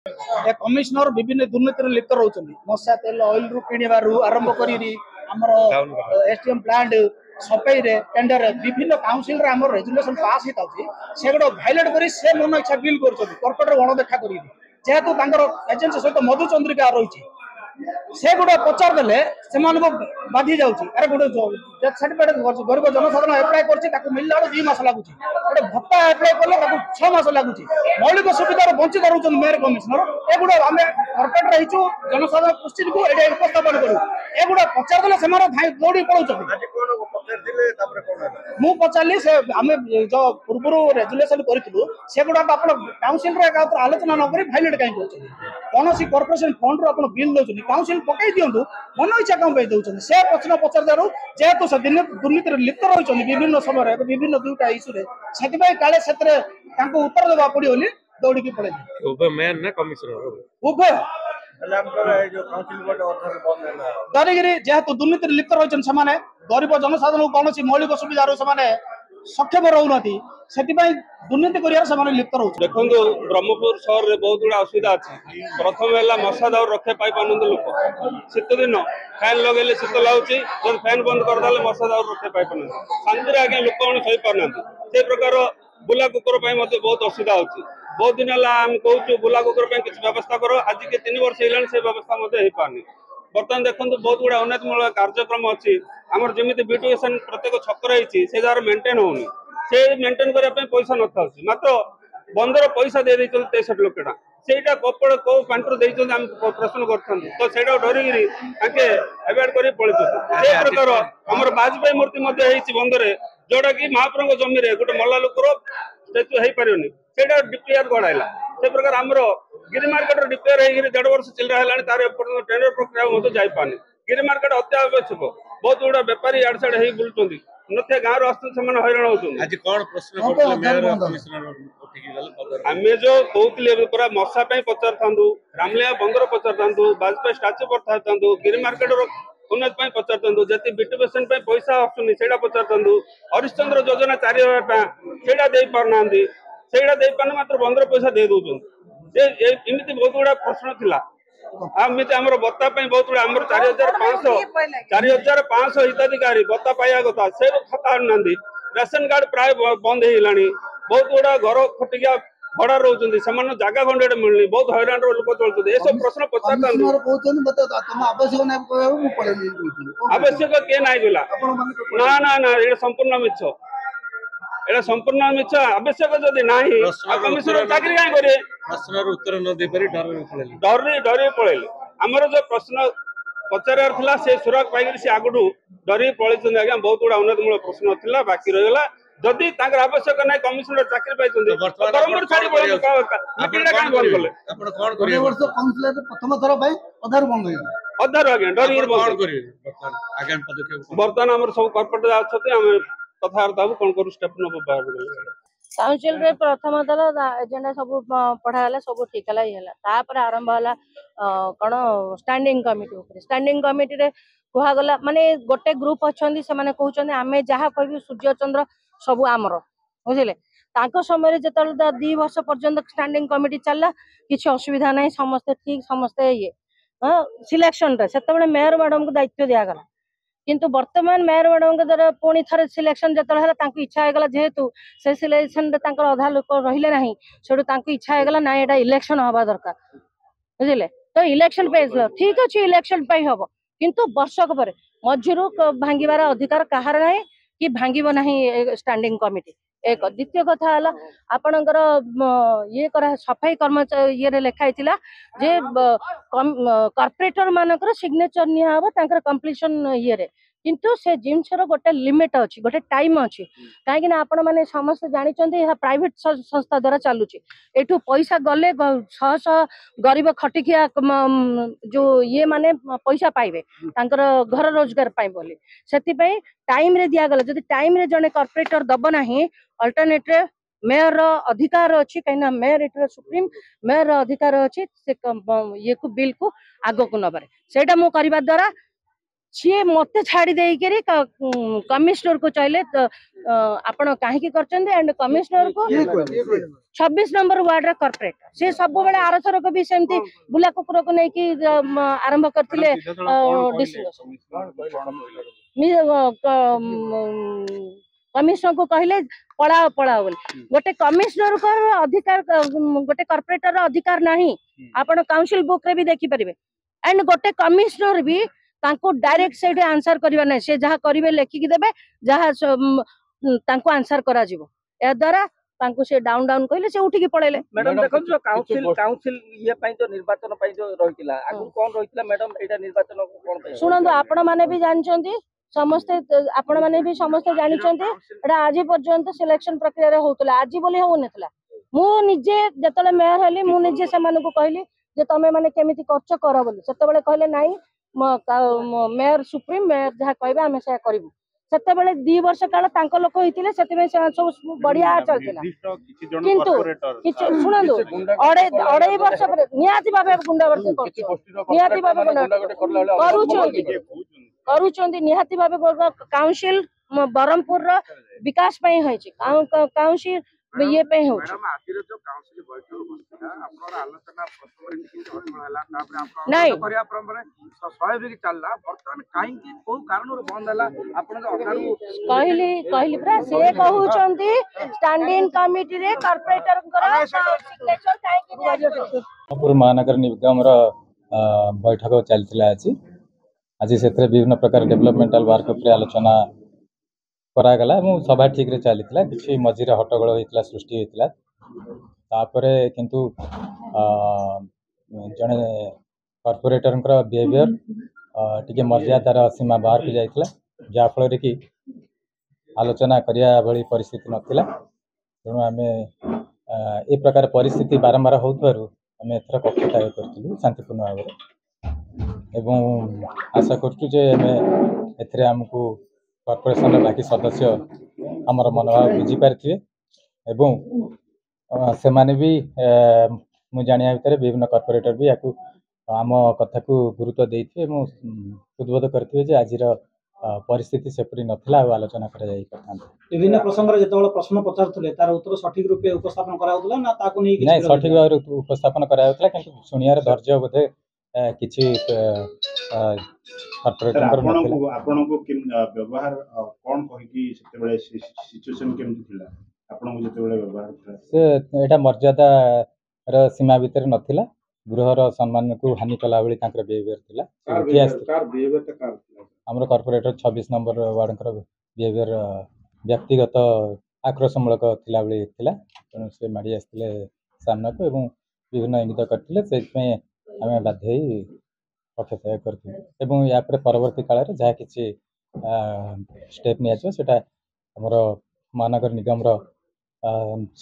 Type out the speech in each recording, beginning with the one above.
commissioner विभिन्न दुर्नीति लिप्त रोचंदी मशा तेल ऑयल रु किणवारू आरंभ करी हमर एसटीएम प्लांट सफाई रे टेंडर विभिन्न काउंसिल रे हमर रेजुलेशन पास हिता अछि सेगडो वायलेट करी से मन इच्छा बिल करछथि कॉर्पोरेट गण देखा करी जेहेतु तांकर एजेंसी सहित मधुचंद्रिका रही से गोटे पचार देले से बाधि जाऊँगी अरे गोटे डेथ सर्टिफिकेट गरीब जनसाधारण एप्लाय कर मिलला 2 मास लगुच गोटे भत्ता एप्लाय कले 6 मास लगुच मौलिक सुविधार वंचित रोचन मेयर कमिशनर एगुड़ा आम कर्पेट रहीचु जनसाधारण क्वेश्चन को उपस्थापन करूँ एगुड़ा पचार देले से दौड़ी पड़ाऊँ मु पचारि से आम जो पूर्व रेजुलेशन करूँ से गुड़ा आप काउंसिल आलोचना नक भाइलेट कहीं कौन कॉर्पोरेशन फंड रू बिल दौरान काउंसिल पकई दिंतु मन इच्छा कम पे दौरान से प्रश्न पचार जेहेतु से दुर्नीति लिप्त रही विभिन्न समय विभिन्न 2टा इश्यू से काले से उत्तर देवा पड़ो दौड़ी पड़े उभय डरिकी जेहेतु दुर्नीति लिप्त रही गरीब जनसाधारण कौन मौलिक सुविधार सक्षम रोना से दुर्नीति कर लिप्त रोच देखो ब्रह्मपुर सहर में बहुत गुड़ा असुविधा अच्छी प्रथम है मशा दाउर रक्षा पाई पार लोक शीत दिन फैन लगे शीत लगुच जब फैन बंद करदे मशा दाउर रक्षा पाई पार शांति आगे लोक मैंने सही पार से प्रकार बुला कुकुर बहुत असुविधा होती बहुत दिन है कहूँ बुला कुकुर किसी व्यवस्था कर आज के 3 वर्ष है से व्यवस्था हो पारनी बर्तमान देखो बहुत गुड़ा उन्नतिमूलक कार्यक्रम अच्छी आमर जमी ब्यूटिफिकेशन प्रत्येक छक रही से जगह मेंटेन होनी से मेंटेन करने पैसा न था मात्र बंदर पैसा दे 63 लाख टका सेटा कपड़ कौ पांटर देइछन हम प्रश्न करथन तो सेटा डरिगिरी आके अवॉइड करी पळितो से प्रकार हमर बाजपेयी मूर्ति मध्ये हेछि बंदरे जोडा कि महाप्रभु जमी रे गोटे मल्ला लोकर स्टेच्यू हेइ परियोनी सेटा डिक्लेयर गडाइला से प्रकार हमरो गिरी मार्केट डिक्लेयर हेगिरी 1.5 वर्ष चल रहा है तार टेंडर प्रक्रिया मध्ये जाई पानी गिरी मार्केट अति आवश्यक बहुत गुड़ा व्यापारी आड़ साइड हेइ बुलुचंदी नथे गाँव आसुन से हैरान होती आज कौन प्रश्न आमे जो कहते पूरा मशा पचार था रामलिया बंदर पचार था बाजपेयी स्टाच्यू पचार गिरी मार्केट उन्नति पचार था जी ब्यूटिफिकेशन पैसा आसुनी से पचार था हरिश्चंद्र योजना 4000 दे पारना से मात्र बंदर पैसा दे दौरान एमती बहुत गुड़ा प्रश्न थिला आमती आम बत्ता बहुत गुड़ा आम 4500 हिताधिकारी बत्ता पाइबा कथा से खाता आना राशन कार्ड प्राय बंद होगा बहुत गुड़ा घर खटिया भड़ा रोचे से जगह खंडे मिलनी बहुत हैरान लोक चलते सब प्रश्न पचार आवश्यक किए ना गला ना ना ना ये संपूर्ण मिछ एटा संपूर्ण मिछ आवश्यक जदि नाही कमिशनर चाकरी काई करे प्रश्नर उत्तर न दे पारी डर पळेले हमर जो प्रश्न पचारार थिला से सुराग पाइकरी से आगुडू डरी पळैछन आज्ञा बहुत गुडा उन्नतिमूलक प्रश्न थिला बाकी रहला जदि तांकर आवश्यक नै कमिशनर चाकरी पाइछन बरमपुर छाडी पळै मीटिंग का बंद करले आपण कोन करिए वर्ष काउंसिलर प्रथम थर पई अधार बंद होई अधार आज्ञा डरी बंद करिए आगामी पदक्षेप बर्तमान हमर सब कॉर्पोरेट आछथि हम कथार्थ हम कोन करू स्टेप न बाहर काउंसिल रे प्रथम दल एजेंडा सब पढ़ाला सब ठीक है तापर आरंभ है कौन स्टैंडिंग कमिटी रे कहगला माने गोटे ग्रुप अच्छा से माने कहउछन आमे जहा कहबी सूर्य चंद्र सब आमर बुझिले तांको समय जो 2 वर्ष पर्यंत स्टैंडिंग कमिटी चलला किसी असुविधा नहीं समस्ते ठीक समस्ते ये सिलेक्शन रे सेतबे मेयर मैडम को दायित्व दिया गला किंतु वर्तमान मेयर मैडम के द्वारा पुणी थे सिलेक्शन जो इच्छा होगा जेहेतु से सिलेक्शन अधा लोक रहिले नहीं से इच्छा होगा ना यहाँ इलेक्शन हवा दरकार बुझे तो इलेक्शन पे ठीक अच्छे इलेक्शन पे हम किंतु वर्षक पर मझीरू भांगार अधिकार कहार ना कि भांग ना स्टैंडिंग कमिटी एक द्वितीय कथा है आपणकर ये करा सफाई कर्मचारी ये लिखाई जे कॉर्पोरेटर मानकर सिग्नेचर निया हम कंप्लीशन ये किंतु से जिनसर गोटे लिमिट अच्छी गोटे टाइम अच्छी कहीं आपण मैंने समस्त जानते प्राइवेट संस्था द्वारा चलुची एठू पैसा गले शह शह गरीब खटिकिया जो ये माने पैसा पाइबे घर रोजगार पाई बोली से टाइम रे दिया गला जदि टाइम रे जने कॉर्पोरेटर दब नाही अल्टरनेट मेयर अधिकार अच्छी कहीं मेयर एट सुप्रीम मेयर अधिकार अच्छी से ये को बिल को आग को नबार से करने द्वारा सी मत छाड़ी देकरी कमिश्नर को चाहिए तो आपण कहीं एंड कमिश्नर को 26 नंबर वार्ड रे कॉर्पोरेटर से सब बेले आरथर को भी सेमती बुला कुकुर को लेकिन आरंभ करथिले कमिश्नर को कहले पढ़ाओ पढ़ाओ बोली गोटे कमिश्नर को अधिकार गोटे कॉर्पोरेटर अधिकार नहीं आपण काउंसिल बुक रे भी देखि परिबे एंड गोटे कमिश्नर भी तांको डायरेक्ट से आंसर करबा नै से जहा करिवे लेखिक देबे जहा तांको आंसर करा जिवो ए द्वारा तांको से डाउन डाउन कहले से उठी के पळेले मैडम देखो जो काउंसिल ये पई जो निर्वाचन पई जो रहितला आगु कोन रहितला मैडम एटा निर्वाचन कोन पई सुनंदो आपण माने भी जानचंती समस्त आपण माने भी समस्त जानिचंती एटा आज पर्यंत सिलेक्शन प्रक्रिया रे होतला आज बोली हो नथला मु निजे जतले मेयर हली मु निजे से माने को कहली जे तमे माने केमिति खर्च कर बोली सेते बेले कहले नाही मेयर सुप्रीम मेयर जहाँ कहबे आमे से करिवु सेते बेले 2 वर्ष काल तांको लोक होइतिले सेते में सब बढ़िया चलतिला किंतु किछ सुनंदो अड़े वर्ष पर नियाति भाबे गुंडावर्ती करछ नियाति भाबे गुंडावर्ती करूचंदी नियाति भाबे काउंसिल बरहमपुर रो विकास पई होई छी काउंसिल ये पे हो मैडम आजिर जो काउंसिल बैठक बसिला आपनर आलोचना प्रथम इंडिकेट हटबळ हला तापर आपन नहीं करिया परंपरा स्वाभाविक चलला वर्तमान काई की को कारण रो बंद हला आपन अधारू कहली पूरा से कहउचंदी स्टैंडिंग कमिटी रे कॉर्पोरेटर करा सिग्नेचर काई की पूर्व महानगर निगम रो बैठक चलतिला आज से विभिन्न प्रकार डेवलपमेंटल वर्क पर आलोचना करागला सभा ठीक रे चली किसी मझीरे हट्टगोल होता सृष्टि होता तापरे किंतु जड़े कॉर्पोरेटर बिहेवियर टी मर्यादार सीमा बाहर को जाता जहाँफल कि आलोचना करिया भली परिस्थिति नाला तेणु आम ए प्रकार परिस्थिति बारंबार होमें एथर कक्षत्याग करूँ शांतिपूर्ण भाव एवं आशा करें आमको कॉर्पोरेशन बाकी सदस्य आमर मनोभाव बुझी पारे से माने भी मु जानिया भितर विभिन्न कॉर्पोरेटर भी याकू आम कथा को गुरुत्व देते उद्बोध करते आज परिस्थिति सेपरी नथिला आलोचना करा जाई करथान विभिन्न प्रसंग रे जेतबेला प्रश्न पचारथुले तार उत्तर सठिक रूपे उपस्थापन कराउतला ना ताकू नै नहीं सठिक भाव उपस्थापन कराउतला किंतु सुनियार धैर्य बोधे किछि कॉर्पोरेटर आपन को व्यवहार कोन कहि कि सेते बेले सिचुएशन केमति थिला आपन को जेते बेले व्यवहार थिला से एटा मर्यादा र सीमा भीतर नथिला गृहर सम्मान को हानि कला बेली तांकर बिहेवियर थिला कार बिहेवियर त कार थिला हमर कॉर्पोरेटर 26 नंबर वार्ड कर बिहेवियर व्यक्तिगत आक्रोशमूलक थिला बेली थिला तेणु से माड़ी आसथिले सामना को एवं विभिन्न इंगित करथिले से आम बाध्य कक्षत्याग करूँ या परवर्ती काल में जहाँ किसी स्टेप निया सेटा हमर महानगर निगम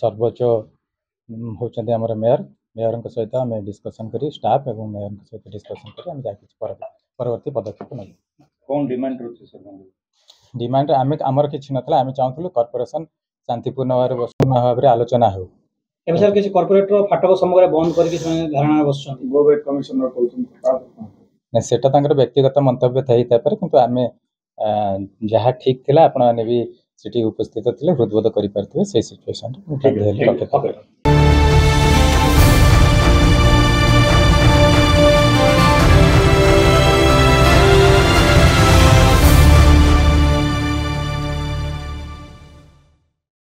सर्वोच्च होचंदी हमर मेयर सहित आम डिस्कसन करी स्टाफ एवं मेयर सहित डिस्कसन करी आम जहाँ परवर्ती पदक्षेप नहीं कौन डिमांड रही सर डिमांड आम आमर किसी नाला आम चाहूँ कॉर्पोरेशन शांतिपूर्ण भाव में आलोचना हो एबे सर किसी कॉर्पोरेटर फाटक समग्र बंद करके धारणा बसछन गोवेट कमिश्नर कहउछन सेटा तांकर व्यक्तिगत मंतव्य थई तापर किंतु आमे जहाँ ठीक थिला आपण माने भी सिटी उपस्थित थिले हृदबोध करि परथिबे से सिचुएशन ठीक रखे